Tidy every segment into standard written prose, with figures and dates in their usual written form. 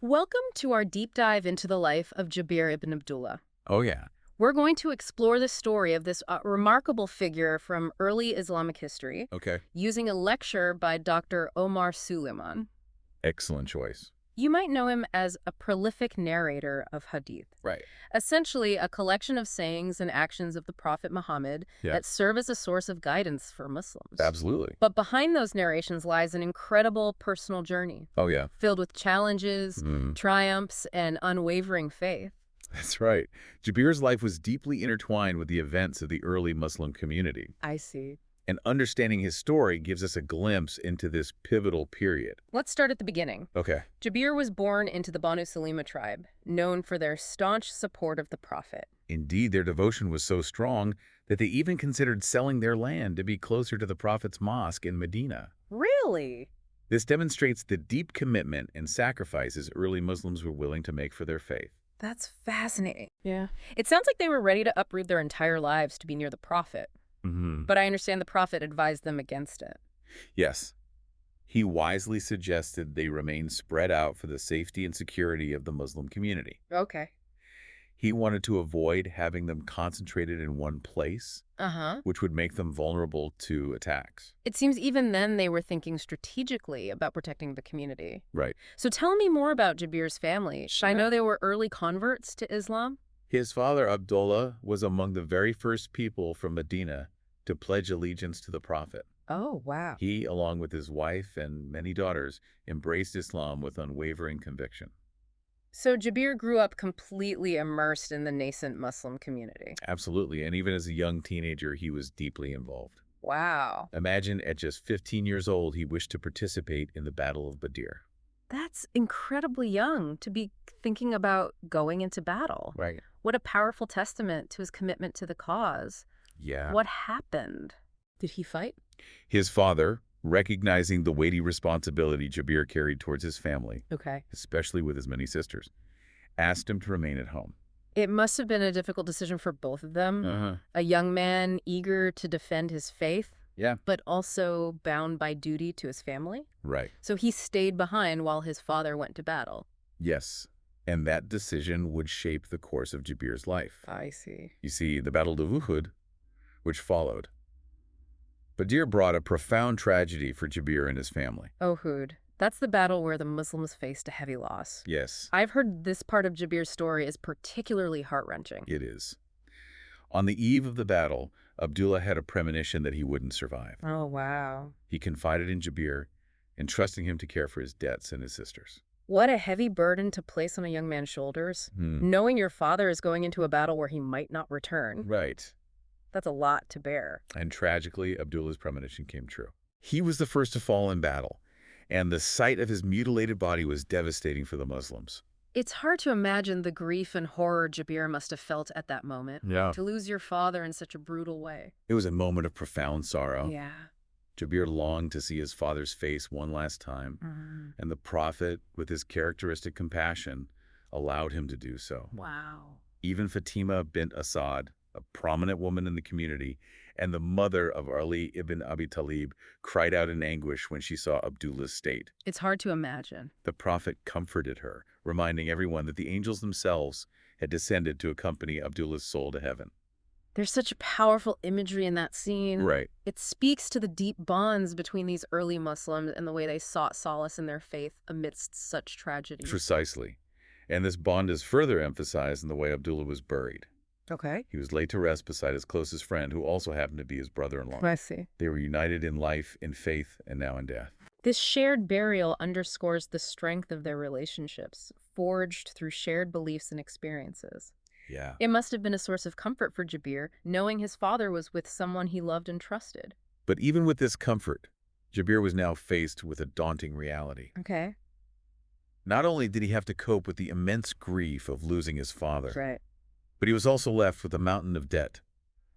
Welcome to our deep dive into the life of Jabir ibn Abdullah. Oh, yeah. We're going to explore the story of this remarkable figure from early Islamic history Okay. using a lecture by Dr. Omar Suleiman. Excellent choice. You might know him as a prolific narrator of hadith, Right. essentially a collection of sayings and actions of the Prophet Muhammad Yeah. that serve as a source of guidance for Muslims. Absolutely. But behind those narrations lies an incredible personal journey, Oh, yeah. filled with challenges, triumphs, and unwavering faith. That's right. Jabir's life was deeply intertwined with the events of the early Muslim community. I see. And understanding his story gives us a glimpse into this pivotal period. Let's start at the beginning. Okay. Jabir was born into the Banu Salima tribe, known for their staunch support of the Prophet. Indeed, their devotion was so strong that they even considered selling their land to be closer to the Prophet's mosque in Medina. Really? This demonstrates the deep commitment and sacrifices early Muslims were willing to make for their faith. That's fascinating. Yeah. It sounds like they were ready to uproot their entire lives to be near the Prophet. But I understand the Prophet advised them against it. Yes. He wisely suggested they remain spread out for the safety and security of the Muslim community. Okay. He wanted to avoid having them concentrated in one place, which would make them vulnerable to attacks. It seems even then they were thinking strategically about protecting the community. Right. So tell me more about Jabir's family. I know they were early converts to Islam. His father, Abdullah, was among the very first people from Medina to pledge allegiance to the Prophet. Oh, wow. He, along with his wife and many daughters, embraced Islam with unwavering conviction. So Jabir grew up completely immersed in the nascent Muslim community. Absolutely, and even as a young teenager, he was deeply involved. Wow. Imagine at just 15 years old, he wished to participate in the Battle of Badr. That's incredibly young to be thinking about going into battle. Right. What a powerful testament to his commitment to the cause. Yeah. What happened? Did he fight? His father, recognizing the weighty responsibility Jabir carried towards his family, Okay. especially with his many sisters, asked him to remain at home. It must have been a difficult decision for both of them. A young man eager to defend his faith, Yeah. but also bound by duty to his family. Right. So he stayed behind while his father went to battle. Yes. And that decision would shape the course of Jabir's life. I see. You see, the Battle of Uhud, which followed, Badr brought a profound tragedy for Jabir and his family. Uhud. That's the battle where the Muslims faced a heavy loss. Yes, I've heard this part of Jabir's story is particularly heart-wrenching. it is. On the eve of the battle, Abdullah had a premonition that he wouldn't survive. Oh, wow. He confided in Jabir, entrusting him to care for his debts and his sisters. What a heavy burden to place on a young man's shoulders. Knowing your father is going into a battle where he might not return. Right. That's a lot to bear. And tragically, Abdullah's premonition came true. He was the first to fall in battle, and the sight of his mutilated body was devastating for the Muslims. It's hard to imagine the grief and horror Jabir must have felt at that moment. Yeah. To lose your father in such a brutal way. It was a moment of profound sorrow. Yeah. Jabir longed to see his father's face one last time, and the Prophet, with his characteristic compassion, allowed him to do so. Wow. Even Fatima bint Asad, a prominent woman in the community, and the mother of Ali ibn Abi Talib, cried out in anguish when she saw Abdullah's state. It's hard to imagine. The Prophet comforted her, reminding everyone that the angels themselves had descended to accompany Abdullah's soul to heaven. There's such powerful imagery in that scene. Right. It speaks to the deep bonds between these early Muslims and the way they sought solace in their faith amidst such tragedy. Precisely. And this bond is further emphasized in the way Abdullah was buried. Okay. He was laid to rest beside his closest friend, who also happened to be his brother-in-law. I see. They were united in life, in faith, and now in death. This shared burial underscores the strength of their relationships, forged through shared beliefs and experiences. Yeah. It must have been a source of comfort for Jabir, knowing his father was with someone he loved and trusted. But even with this comfort, Jabir was now faced with a daunting reality. Okay. Not only did he have to cope with the immense grief of losing his father, Right. but he was also left with a mountain of debt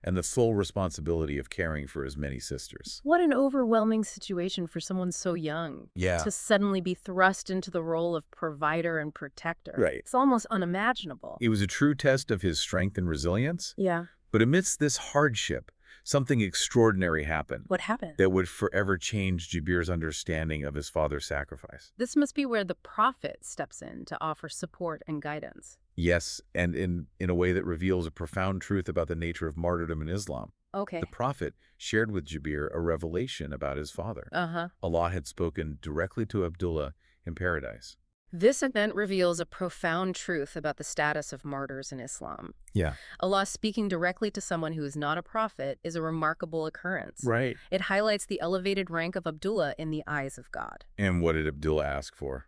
and the full responsibility of caring for his many sisters. What an overwhelming situation for someone so young. Yeah. To suddenly be thrust into the role of provider and protector. Right. It's almost unimaginable. It was a true test of his strength and resilience. Yeah. But amidst this hardship, something extraordinary happened What happened? that would forever change Jabir's understanding of his father's sacrifice. This must be where the prophet steps in to offer support and guidance. Yes, and in a way that reveals a profound truth about the nature of martyrdom in Islam. Okay. The prophet shared with Jabir a revelation about his father. Uh-huh. Allah had spoken directly to Abdullah in paradise. This event reveals a profound truth about the status of martyrs in Islam. Yeah. Allah speaking directly to someone who is not a prophet is a remarkable occurrence. Right. It highlights the elevated rank of Abdullah in the eyes of God. And what did Abdullah ask for?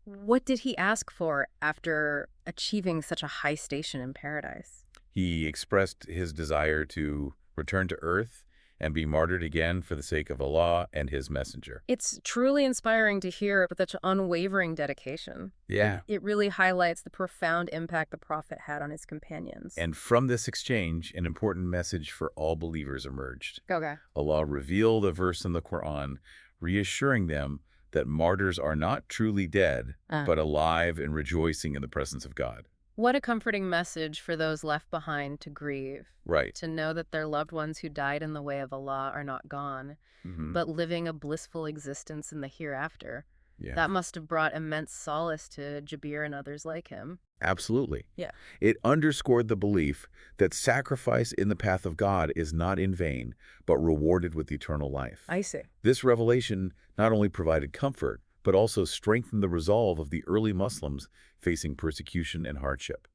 What did he ask for after achieving such a high station in paradise? He expressed his desire to return to earth and be martyred again for the sake of Allah and his messenger. It's truly inspiring to hear such an unwavering dedication. Yeah. It really highlights the profound impact the prophet had on his companions. And from this exchange, an important message for all believers emerged. Okay. Allah revealed a verse in the Quran reassuring them that martyrs are not truly dead, but alive and rejoicing in the presence of God. What a comforting message for those left behind to grieve. Right. To know that their loved ones who died in the way of Allah are not gone, but living a blissful existence in the hereafter. Yeah. That must have brought immense solace to Jabir and others like him. Absolutely. Yeah. It underscored the belief that sacrifice in the path of God is not in vain, but rewarded with eternal life. I see. This revelation not only provided comfort, but also strengthened the resolve of the early Muslims facing persecution and hardship.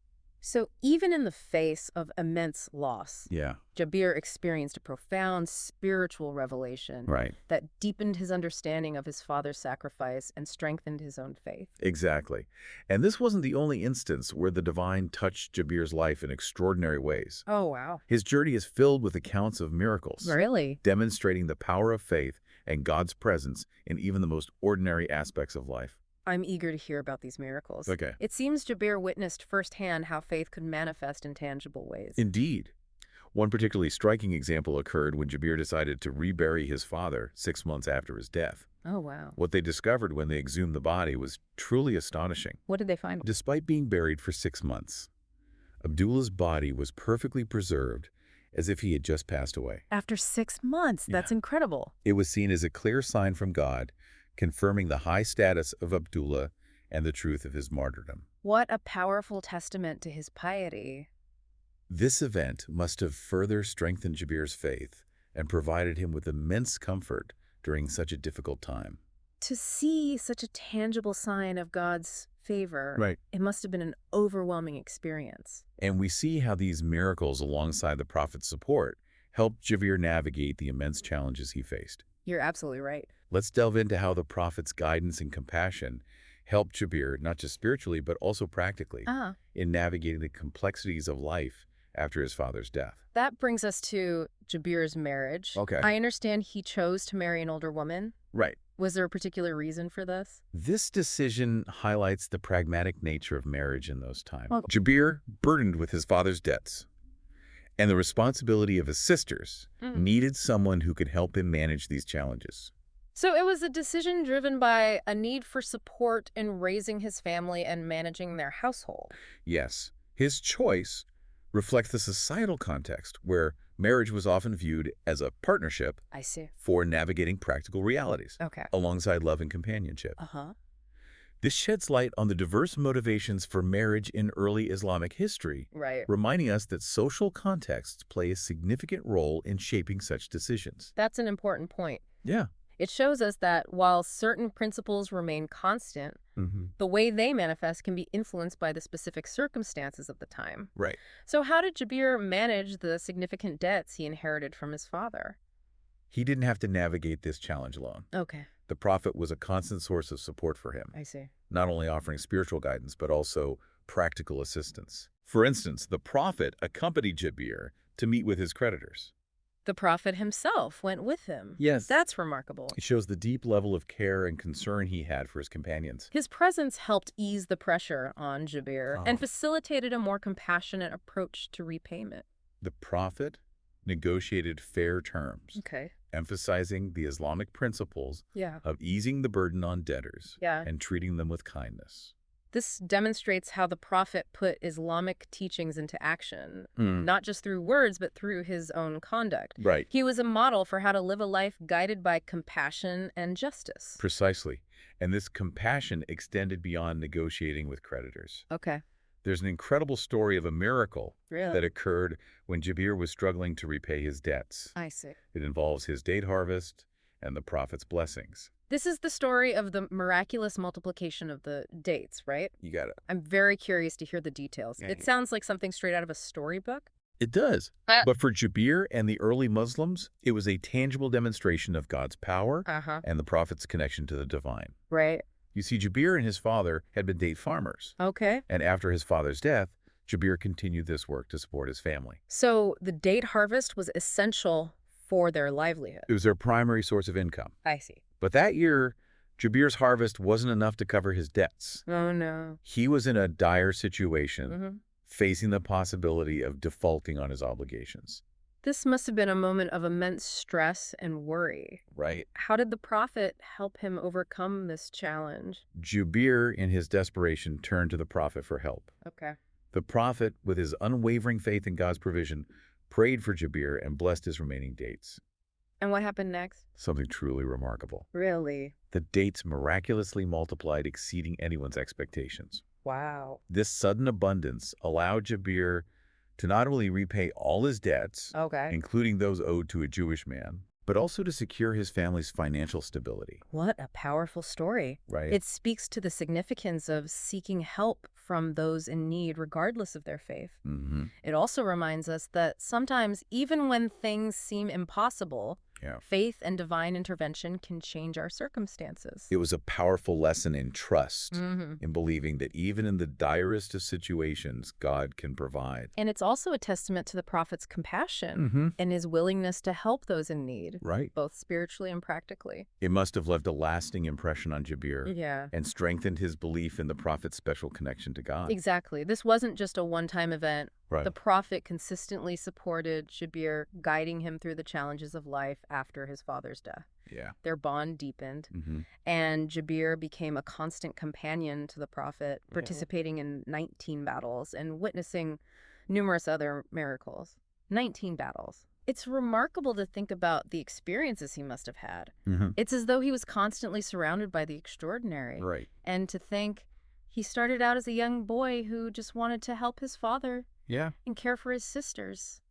So even in the face of immense loss, Yeah. Jabir experienced a profound spiritual revelation Right. that deepened his understanding of his father's sacrifice and strengthened his own faith. Exactly. And this wasn't the only instance where the divine touched Jabir's life in extraordinary ways. Oh, wow. His journey is filled with accounts of miracles, Really? demonstrating the power of faith and God's presence in even the most ordinary aspects of life. I'm eager to hear about these miracles. Okay. It seems Jabir witnessed firsthand how faith could manifest in tangible ways. Indeed. One particularly striking example occurred when Jabir decided to rebury his father 6 months after his death. Oh, wow. What they discovered when they exhumed the body was truly astonishing. What did they find? Despite being buried for 6 months, Abdullah's body was perfectly preserved as if he had just passed away. After 6 months? That's incredible. It was seen as a clear sign from God, confirming the high status of Abdullah and the truth of his martyrdom. What a powerful testament to his piety. This event must have further strengthened Jabir's faith and provided him with immense comfort during such a difficult time. To see such a tangible sign of God's favor, Right. it must have been an overwhelming experience. And we see how these miracles, alongside the prophet's support, helped Jabir navigate the immense challenges he faced. You're absolutely right. Let's delve into how the prophet's guidance and compassion helped Jabir, not just spiritually, but also practically, in navigating the complexities of life after his father's death. That brings us to Jabir's marriage. Okay. I understand he chose to marry an older woman. Right. Was there a particular reason for this? This decision highlights the pragmatic nature of marriage in those times. Well- Jabir, burdened with his father's debts and the responsibility of his sisters, needed someone who could help him manage these challenges. So it was a decision driven by a need for support in raising his family and managing their household. Yes, his choice reflects the societal context where marriage was often viewed as a partnership I see. for navigating practical realities, Okay. alongside love and companionship. Uh-huh. This sheds light on the diverse motivations for marriage in early Islamic history, Right. reminding us that social contexts play a significant role in shaping such decisions. That's an important point. Yeah. It shows us that while certain principles remain constant, the way they manifest can be influenced by the specific circumstances of the time. Right. So how did Jabir manage the significant debts he inherited from his father? He didn't have to navigate this challenge alone. Okay, The prophet was a constant source of support for him, I see. not only offering spiritual guidance, but also practical assistance. For instance, the prophet accompanied Jabir to meet with his creditors. The prophet himself went with him. Yes. That's remarkable. It shows the deep level of care and concern he had for his companions. His presence helped ease the pressure on Jabir and facilitated a more compassionate approach to repayment. The prophet negotiated fair terms, Okay. emphasizing the Islamic principles Yeah. of easing the burden on debtors Yeah. and treating them with kindness. This demonstrates how the prophet put Islamic teachings into action, Mm. not just through words, but through his own conduct. Right. He was a model for how to live a life guided by compassion and justice. Precisely. And this compassion extended beyond negotiating with creditors. Okay. There's an incredible story of a miracle Really? that occurred when Jabir was struggling to repay his debts. I see. It involves his date harvest and the prophet's blessings. This is the story of the miraculous multiplication of the dates, right? You got it. I'm very curious to hear the details. Yeah, It yeah. sounds like something straight out of a storybook. It does. Uh- But for Jabir and the early Muslims, it was a tangible demonstration of God's power Uh-huh. and the prophet's connection to the divine. Right. You see, Jabir and his father had been date farmers. Okay. And after his father's death, Jabir continued this work to support his family. So the date harvest was essential for their livelihood. It was their primary source of income. I see. But that year, Jabir's harvest wasn't enough to cover his debts. Oh, no. He was in a dire situation, Mm-hmm. facing the possibility of defaulting on his obligations. This must have been a moment of immense stress and worry. Right. How did the prophet help him overcome this challenge? Jabir, in his desperation, turned to the prophet for help. Okay. The prophet, with his unwavering faith in God's provision, prayed for Jabir and blessed his remaining dates. And what happened next? Something truly remarkable. Really? The dates miraculously multiplied, exceeding anyone's expectations. Wow. This sudden abundance allowed Jabir to not only repay all his debts, Okay. including those owed to a Jewish man, but also to secure his family's financial stability. What a powerful story. Right? It speaks to the significance of seeking help from those in need, regardless of their faith. Mm-hmm. It also reminds us that sometimes, even when things seem impossible, Yeah. faith and divine intervention can change our circumstances. It was a powerful lesson in trust, Mm-hmm. in believing that even in the direst of situations, God can provide. And it's also a testament to the prophet's compassion Mm-hmm. and his willingness to help those in need, Right. both spiritually and practically. It must have left a lasting impression on Jabir Yeah. and strengthened his belief in the prophet's special connection to God. Exactly. This wasn't just a one-time event. Right. The prophet consistently supported Jabir, guiding him through the challenges of life after his father's death. Yeah. Their bond deepened, Mm-hmm. and Jabir became a constant companion to the prophet, participating in 19 battles and witnessing numerous other miracles. 19 battles. It's remarkable to think about the experiences he must have had. Mm-hmm. It's as though he was constantly surrounded by the extraordinary. Right. And to think he started out as a young boy who just wanted to help his father Yeah. and care for his sisters.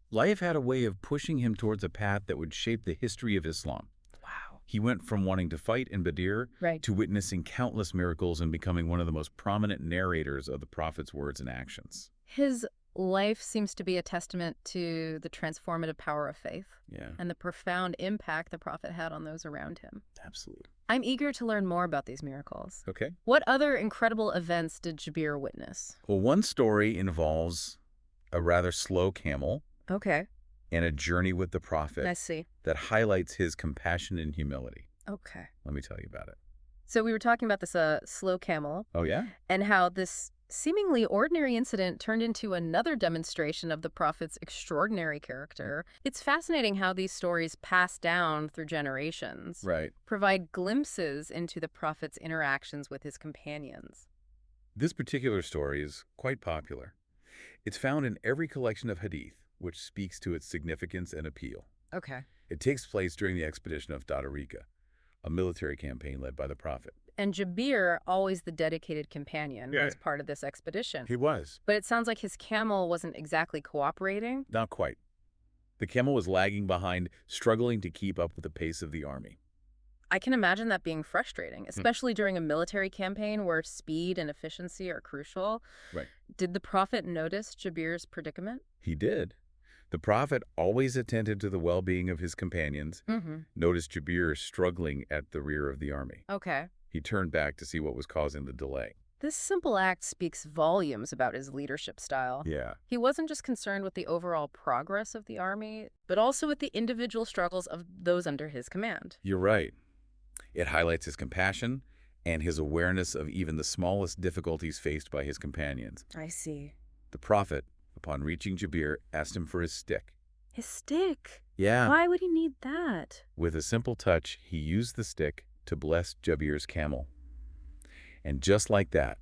Life had a way of pushing him towards a path that would shape the history of Islam. Wow. He went from wanting to fight in Badr Right. to witnessing countless miracles and becoming one of the most prominent narrators of the prophet's words and actions. His life seems to be a testament to the transformative power of faith Yeah, and the profound impact the prophet had on those around him. absolutely. I'm eager to learn more about these miracles. Okay. What other incredible events did Jabir witness? Well, one story involves a rather slow camel Okay. and a journey with the prophet I see. that highlights his compassion and humility. Okay. Let me tell you about it. So we were talking about this slow camel Oh, yeah? and how this seemingly ordinary incident turned into another demonstration of the prophet's extraordinary character. It's fascinating how these stories pass down through generations, Right. provide glimpses into the prophet's interactions with his companions. This particular story is quite popular. It's found in every collection of hadith, which speaks to its significance and appeal. Okay. It takes place during the expedition of Tatarika, a military campaign led by the prophet. And Jabir, always the dedicated companion, Yeah. was part of this expedition. He was. But it sounds like his camel wasn't exactly cooperating. Not quite. The camel was lagging behind, struggling to keep up with the pace of the army. I can imagine that being frustrating, especially during a military campaign where speed and efficiency are crucial. Right. Did the prophet notice Jabir's predicament? He did. The prophet always attended to the well-being of his companions, Mm-hmm. noticed Jabir struggling at the rear of the army. Okay. He turned back to see what was causing the delay. This simple act speaks volumes about his leadership style. Yeah. He wasn't just concerned with the overall progress of the army, but also with the individual struggles of those under his command. You're right. It highlights his compassion and his awareness of even the smallest difficulties faced by his companions. I see. The prophet, upon reaching Jabir, asked him for his stick. His stick? Yeah. Why would he need that? With a simple touch, he used the stick to bless Jabir's camel. And just like that,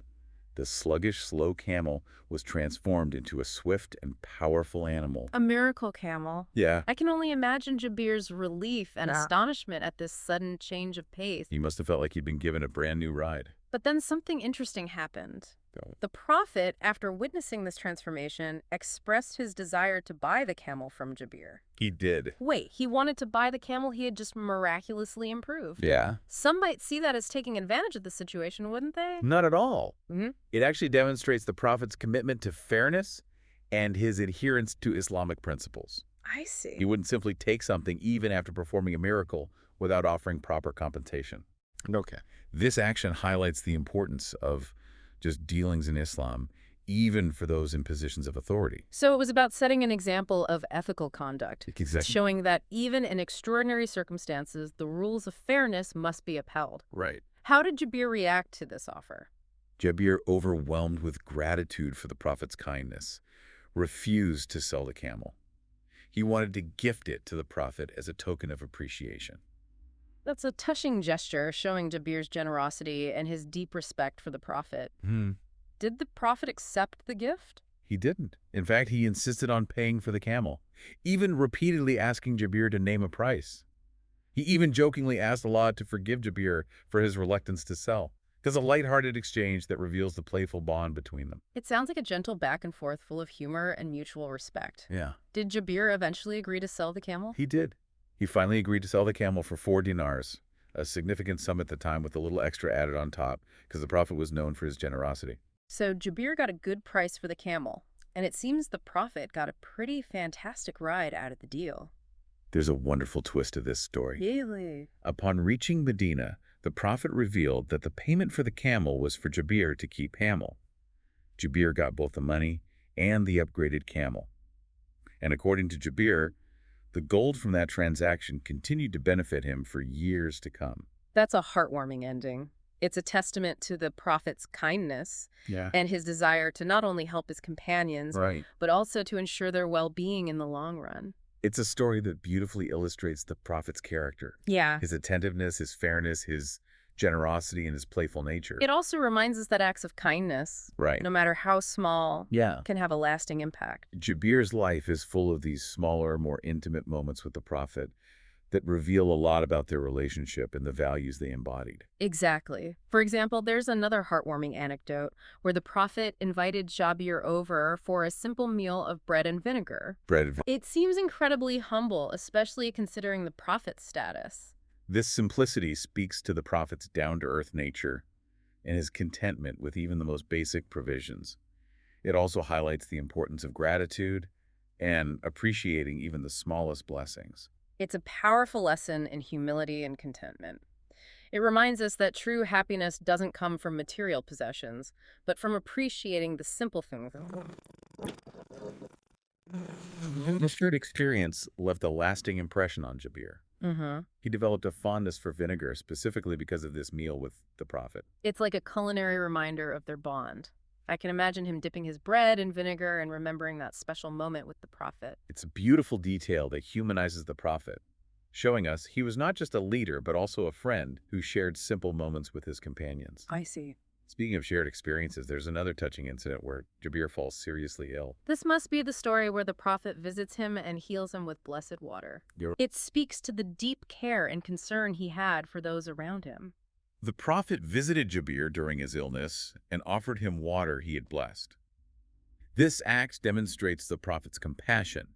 The sluggish, slow camel was transformed into a swift and powerful animal. A miracle camel. Yeah. I can only imagine Jabir's relief and astonishment at this sudden change of pace. He must have felt like he'd been given a brand new ride. But then something interesting happened. Go. The prophet, after witnessing this transformation, expressed his desire to buy the camel from Jabir. He did. Wait, he wanted to buy the camel he had just miraculously improved. Yeah. Some might see that as taking advantage of the situation, wouldn't they? Not at all. Mm-hmm. It actually demonstrates the prophet's commitment to fairness and his adherence to Islamic principles. I see. He wouldn't simply take something even after performing a miracle without offering proper compensation. Okay. This action highlights the importance of just dealings in Islam, even for those in positions of authority. So it was about setting an example of ethical conduct, Exactly. showing that even in extraordinary circumstances, the rules of fairness must be upheld. Right. How did Jabir react to this offer? Jabir, overwhelmed with gratitude for the prophet's kindness, refused to sell the camel. He wanted to gift it to the prophet as a token of appreciation. That's a touching gesture showing Jabir's generosity and his deep respect for the prophet. Did the prophet accept the gift? He didn't. In fact, he insisted on paying for the camel, even repeatedly asking Jabir to name a price. He even jokingly asked Allah to forgive Jabir for his reluctance to sell. There's a lighthearted exchange that reveals the playful bond between them. It sounds like a gentle back and forth full of humor and mutual respect. Yeah. Did Jabir eventually agree to sell the camel? He did. He finally agreed to sell the camel for 4 dinars, a significant sum at the time with a little extra added on top, because the prophet was known for his generosity. So Jabir got a good price for the camel, and it seems the prophet got a pretty fantastic ride out of the deal. There's a wonderful twist to this story. Really? Upon reaching Medina, the prophet revealed that the payment for the camel was for Jabir to keep Hamel. Jabir got both the money and the upgraded camel. And according to Jabir, the gold from that transaction continued to benefit him for years to come. That's a heartwarming ending. It's a testament to the prophet's kindness Yeah. and his desire to not only help his companions, Right. but also to ensure their well-being in the long run. It's a story that beautifully illustrates the prophet's character, Yeah. his attentiveness, his fairness, his generosity, and his playful nature. It also reminds us that acts of kindness, Right. no matter how small, Yeah. can have a lasting impact. Jabir's life is full of these smaller, more intimate moments with the prophet that reveal a lot about their relationship and the values they embodied. Exactly. For example, there's another heartwarming anecdote where the prophet invited Jabir over for a simple meal of bread and vinegar. Bread. It seems incredibly humble, especially considering the prophet's status. This simplicity speaks to the prophet's down-to-earth nature and his contentment with even the most basic provisions. It also highlights the importance of gratitude and appreciating even the smallest blessings. It's a powerful lesson in humility and contentment. It reminds us that true happiness doesn't come from material possessions, but from appreciating the simple things. This shared experience left a lasting impression on Jabir. He developed a fondness for vinegar specifically because of this meal with the prophet. It's like a culinary reminder of their bond. I can imagine him dipping his bread in vinegar and remembering that special moment with the prophet. It's a beautiful detail that humanizes the prophet, showing us he was not just a leader but also a friend who shared simple moments with his companions. I see. Speaking of shared experiences, there's another touching incident where Jabir falls seriously ill. This must be the story where the prophet visits him and heals him with blessed water. It speaks to the deep care and concern he had for those around him. The prophet visited Jabir during his illness and offered him water he had blessed. This act demonstrates the prophet's compassion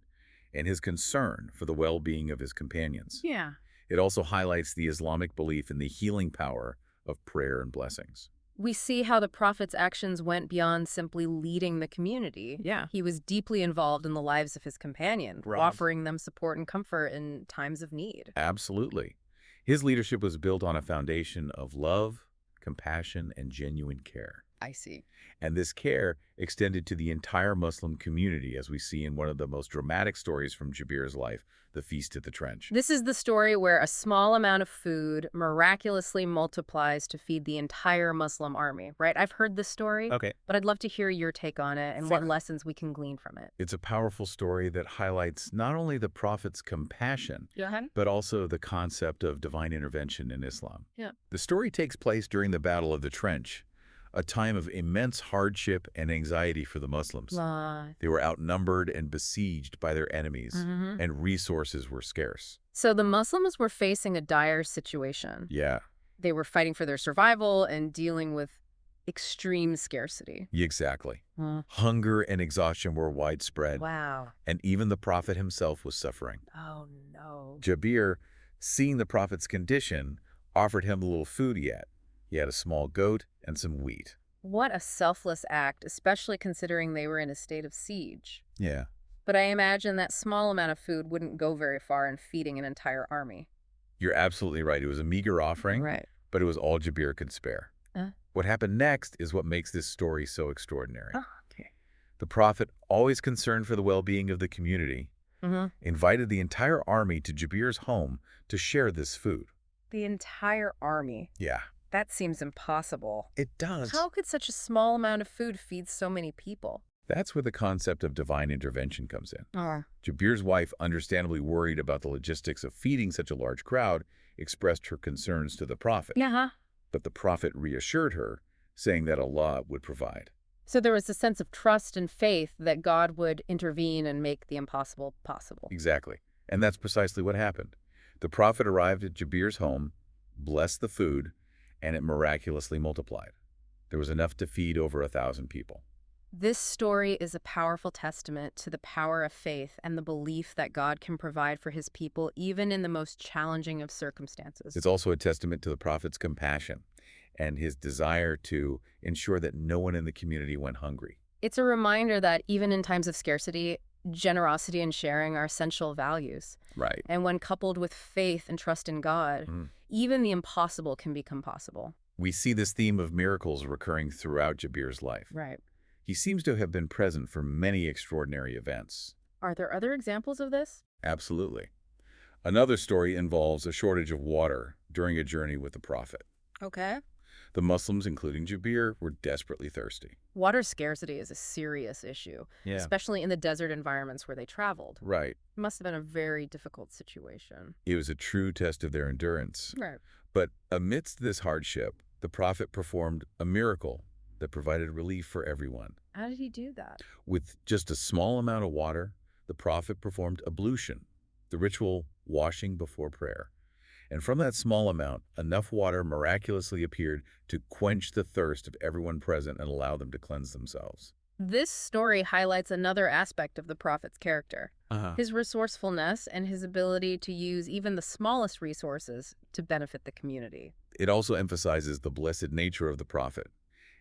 and his concern for the well-being of his companions. Yeah. It also highlights the Islamic belief in the healing power of prayer and blessings. We see how the prophet's actions went beyond simply leading the community. Yeah. He was deeply involved in the lives of his companions, Right. offering them support and comfort in times of need. Absolutely. His leadership was built on a foundation of love, compassion, and genuine care. I see. And this care extended to the entire Muslim community, as we see in one of the most dramatic stories from Jabir's life, the Feast at the Trench. This is the story where a small amount of food miraculously multiplies to feed the entire Muslim army, right? I've heard this story, Okay. but I'd love to hear your take on it and what lessons we can glean from it. It's a powerful story that highlights not only the prophet's compassion, but also the concept of divine intervention in Islam. Yeah. The story takes place during the Battle of the Trench, a time of immense hardship and anxiety for the Muslims. Right. They were outnumbered and besieged by their enemies, Mm-hmm. and resources were scarce. So the Muslims were facing a dire situation. Yeah, They were fighting for their survival and dealing with extreme scarcity. exactly. Huh. Hunger and exhaustion were widespread, Wow. and even the Prophet himself was suffering. Oh, no. Jabir, seeing the Prophet's condition, offered him a little food he had. He had a small goat and some wheat. What a selfless act, especially considering they were in a state of siege. Yeah, But I imagine that small amount of food wouldn't go very far in feeding an entire army. you're absolutely right. It was a meager offering, Right. but it was all Jabir could spare. What happened next is what makes this story so extraordinary. Oh, okay. The Prophet, always concerned for the well-being of the community, Mm-hmm. invited the entire army to Jabir's home to share this food. The entire army. Yeah, That seems impossible. it does. How could such a small amount of food feed so many people? That's where the concept of divine intervention comes in. Oh. Jabir's wife, understandably worried about the logistics of feeding such a large crowd, expressed her concerns to the Prophet. Yeah. But the Prophet reassured her, saying that Allah would provide. So there was a sense of trust and faith that God would intervene and make the impossible possible. Exactly. And that's precisely what happened. The Prophet arrived at Jabir's home, blessed the food, and it miraculously multiplied. There was enough to feed over 1,000 people. This story is a powerful testament to the power of faith and the belief that God can provide for his people even in the most challenging of circumstances. It's also a testament to the Prophet's compassion and his desire to ensure that no one in the community went hungry. It's a reminder that even in times of scarcity, generosity and sharing are essential values. Right. And when coupled with faith and trust in God, even the impossible can become possible. We see this theme of miracles recurring throughout Jabir's life. Right. He seems to have been present for many extraordinary events. Are there other examples of this? Absolutely. Another story involves a shortage of water during a journey with the Prophet. Okay. The Muslims, including Jabir, were desperately thirsty. Water scarcity is a serious issue, especially in the desert environments where they traveled. Right. It must have been a very difficult situation. It was a true test of their endurance. Right. But amidst this hardship, the Prophet performed a miracle that provided relief for everyone. How did he do that? With just a small amount of water, the Prophet performed ablution, the ritual washing before prayer. And from that small amount, enough water miraculously appeared to quench the thirst of everyone present and allow them to cleanse themselves. This story highlights another aspect of the prophet's character, his resourcefulness and his ability to use even the smallest resources to benefit the community. It also emphasizes the blessed nature of the Prophet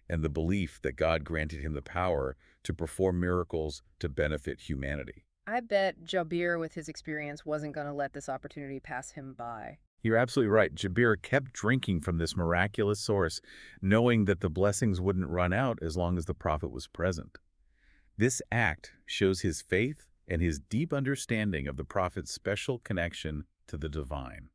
and the belief that God granted him the power to perform miracles to benefit humanity. I bet Jabir, with his experience, wasn't going to let this opportunity pass him by. You're absolutely right. Jabir kept drinking from this miraculous source, knowing that the blessings wouldn't run out as long as the Prophet was present. This act shows his faith and his deep understanding of the Prophet's special connection to the divine.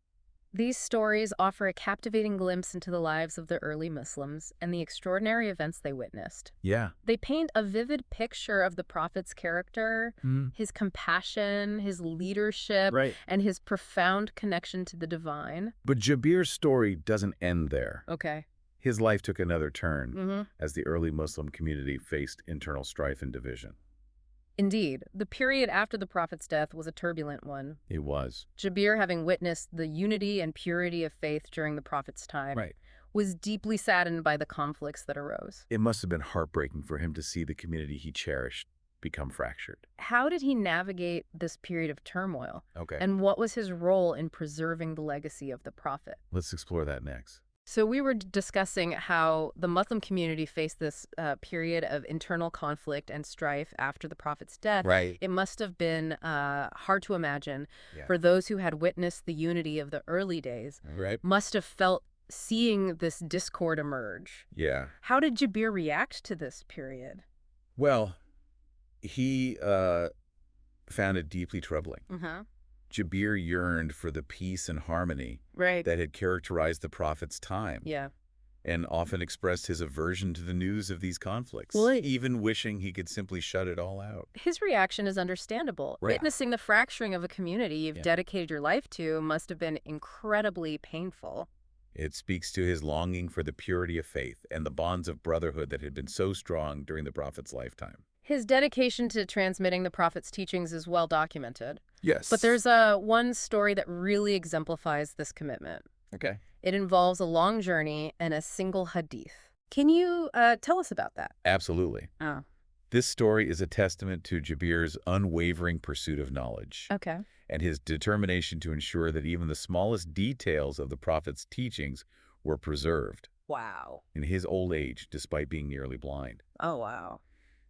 These stories offer a captivating glimpse into the lives of the early Muslims and the extraordinary events they witnessed. Yeah. They paint a vivid picture of the prophet's character, his compassion, his leadership, Right. and his profound connection to the divine. But Jabir's story doesn't end there. Okay. His life took another turn as the early Muslim community faced internal strife and division. Indeed, the period after the prophet's death was a turbulent one. It was. Jabir, having witnessed the unity and purity of faith during the prophet's time, was deeply saddened by the conflicts that arose. It must have been heartbreaking for him to see the community he cherished become fractured. How did he navigate this period of turmoil? Okay. And what was his role in preserving the legacy of the prophet? Let's explore that next. So we were discussing how the Muslim community faced this period of internal conflict and strife after the prophet's death. Right. It must have been hard to imagine for those who had witnessed the unity of the early days. Right. Must have felt seeing this discord emerge. Yeah. How did Jabir react to this period? Well, he found it deeply troubling. Jabir yearned for the peace and harmony Right. that had characterized the Prophet's time. Yeah. And often expressed his aversion to the news of these conflicts, Well, even wishing he could simply shut it all out. His reaction is understandable. Right. Witnessing the fracturing of a community you've dedicated your life to must have been incredibly painful. It speaks to his longing for the purity of faith and the bonds of brotherhood that had been so strong during the prophet's lifetime. His dedication to transmitting the prophet's teachings is well documented. But Yes. there's one story that really exemplifies this commitment. Okay. It involves a long journey and a single hadith. Can you tell us about that? Absolutely. Oh, This story is a testament to Jabir's unwavering pursuit of knowledge okay. and his determination to ensure that even the smallest details of the prophet's teachings were preserved Wow. in his old age, despite being nearly blind. Oh, wow.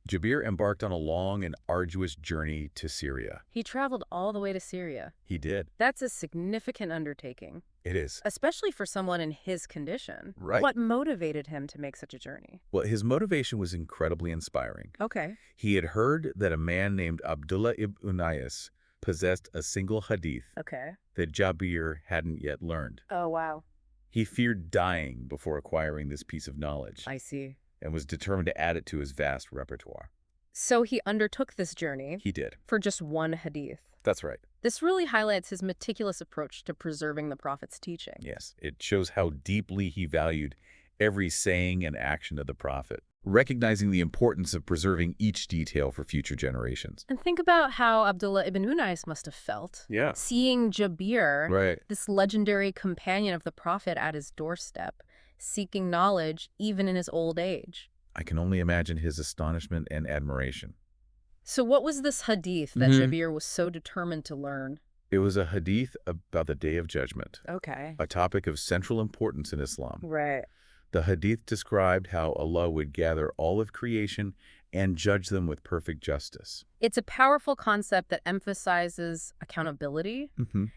Jabir embarked on a long and arduous journey to Syria. He traveled all the way to Syria. He did. That's a significant undertaking, It is. especially for someone in his condition. Right. What motivated him to make such a journey? Well, his motivation was incredibly inspiring. Okay. He had heard that a man named Abdullah ibn Unais possessed a single hadith Okay. that Jabir hadn't yet learned. Oh, wow. He feared dying before acquiring this piece of knowledge I see. and was determined to add it to his vast repertoire. So he undertook this journey He did. for just one hadith. That's right. This really highlights his meticulous approach to preserving the prophet's teaching. Yes, it shows how deeply he valued every saying and action of the prophet, recognizing the importance of preserving each detail for future generations. And think about how Abdullah ibn Unais must have felt. Yeah. Seeing Jabir, Right. this legendary companion of the prophet, at his doorstep, seeking knowledge even in his old age. I can only imagine his astonishment and admiration. So what was this hadith that Jabir was so determined to learn? It was a hadith about the Day of Judgment, Okay. a topic of central importance in Islam. Right. The hadith described how Allah would gather all of creation and judge them with perfect justice. It's a powerful concept that emphasizes accountability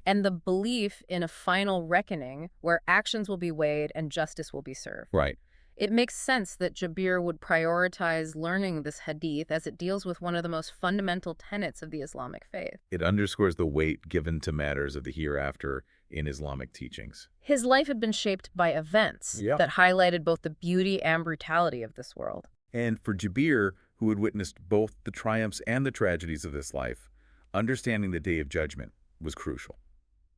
and the belief in a final reckoning where actions will be weighed and justice will be served. Right. It makes sense that Jabir would prioritize learning this hadith as it deals with one of the most fundamental tenets of the Islamic faith. It underscores the weight given to matters of the hereafter in Islamic teachings. His life had been shaped by events Yep. that highlighted both the beauty and brutality of this world. And for Jabir, who had witnessed both the triumphs and the tragedies of this life, understanding the Day of Judgment was crucial.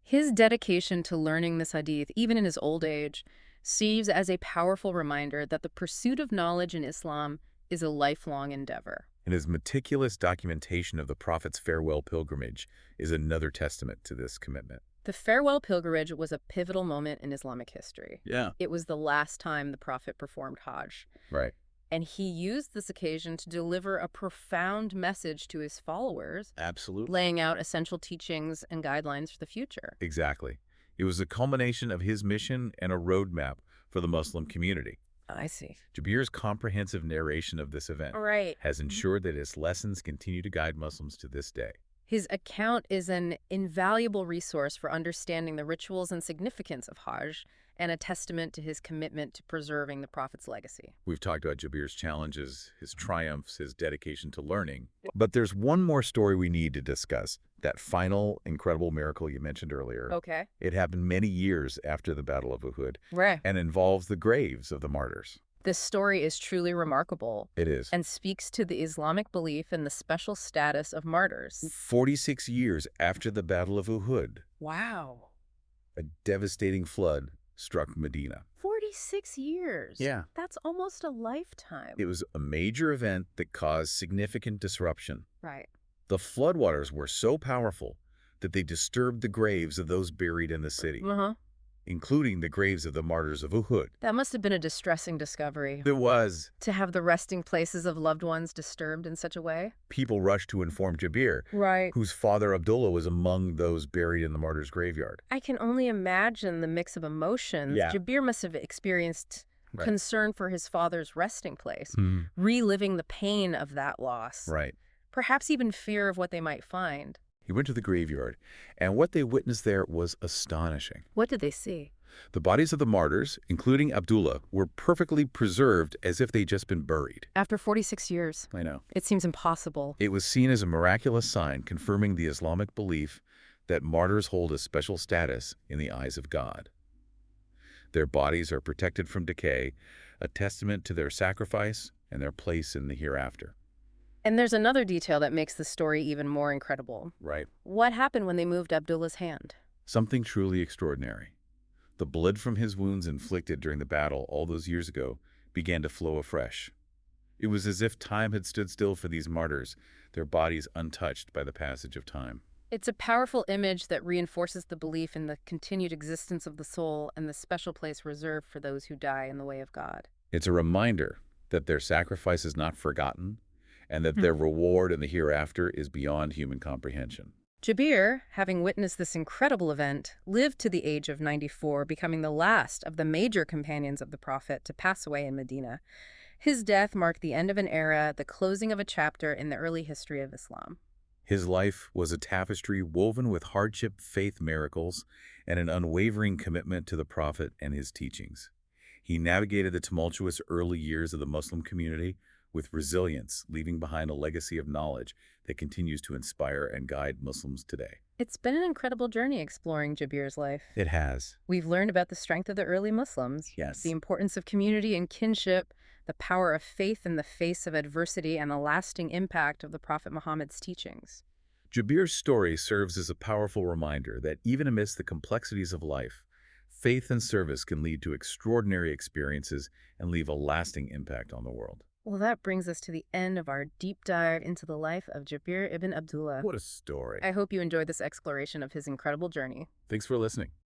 His dedication to learning this hadith, even in his old age, serves as a powerful reminder that the pursuit of knowledge in Islam is a lifelong endeavor. And his meticulous documentation of the Prophet's farewell pilgrimage is another testament to this commitment. The farewell pilgrimage was a pivotal moment in Islamic history. Yeah. It was the last time the Prophet performed Hajj, Right. and he used this occasion to deliver a profound message to his followers, Absolutely. laying out essential teachings and guidelines for the future. Exactly. It was a culmination of his mission and a roadmap for the Muslim community. I see. Jabir's comprehensive narration of this event Right. has ensured that his lessons continue to guide Muslims to this day. His account is an invaluable resource for understanding the rituals and significance of Hajj, and a testament to his commitment to preserving the Prophet's legacy. We've talked about Jabir's challenges, his triumphs, his dedication to learning. But there's one more story we need to discuss, that final incredible miracle you mentioned earlier. Okay. It happened many years after the Battle of Uhud Right. and involves the graves of the martyrs. This story is truly remarkable It is. and speaks to the Islamic belief in the special status of martyrs. 46 years after the Battle of Uhud, Wow. a devastating flood struck Medina. 46 years. Yeah. That's almost a lifetime. It was a major event that caused significant disruption. Right. The floodwaters were so powerful that they disturbed the graves of those buried in the city, Uh-huh. including the graves of the martyrs of Uhud. That must have been a distressing discovery. There was. To have the resting places of loved ones disturbed in such a way. People rushed to inform Jabir, Right. whose father Abdullah was among those buried in the martyrs' graveyard. I can only imagine the mix of emotions. Yeah. Jabir must have experienced Right. concern for his father's resting place, reliving the pain of that loss. Right. Perhaps even fear of what they might find. He went to the graveyard, and what they witnessed there was astonishing. What did they see? The bodies of the martyrs, including Abdullah, were perfectly preserved as if they'd just been buried. After 46 years, I know. it seems impossible. It was seen as a miraculous sign confirming the Islamic belief that martyrs hold a special status in the eyes of God. Their bodies are protected from decay, a testament to their sacrifice and their place in the hereafter. And there's another detail that makes the story even more incredible. Right. What happened when they moved Abdullah's hand? Something truly extraordinary. The blood from his wounds inflicted during the battle all those years ago began to flow afresh. It was as if time had stood still for these martyrs, their bodies untouched by the passage of time. It's a powerful image that reinforces the belief in the continued existence of the soul and the special place reserved for those who die in the way of God. It's a reminder that their sacrifice is not forgotten and that their reward in the hereafter is beyond human comprehension. Jabir, having witnessed this incredible event, lived to the age of 94, becoming the last of the major companions of the Prophet to pass away in Medina. His death marked the end of an era, the closing of a chapter in the early history of Islam. His life was a tapestry woven with hardship, faith, miracles, and an unwavering commitment to the Prophet and his teachings. He navigated the tumultuous early years of the Muslim community with resilience, leaving behind a legacy of knowledge that continues to inspire and guide Muslims today. It's been an incredible journey exploring Jabir's life. It has. We've learned about the strength of the early Muslims, Yes. the importance of community and kinship, the power of faith in the face of adversity, and the lasting impact of the Prophet Muhammad's teachings. Jabir's story serves as a powerful reminder that even amidst the complexities of life, faith and service can lead to extraordinary experiences and leave a lasting impact on the world. Well, that brings us to the end of our deep dive into the life of Jabir ibn Abdullah. What a story. I hope you enjoyed this exploration of his incredible journey. Thanks for listening.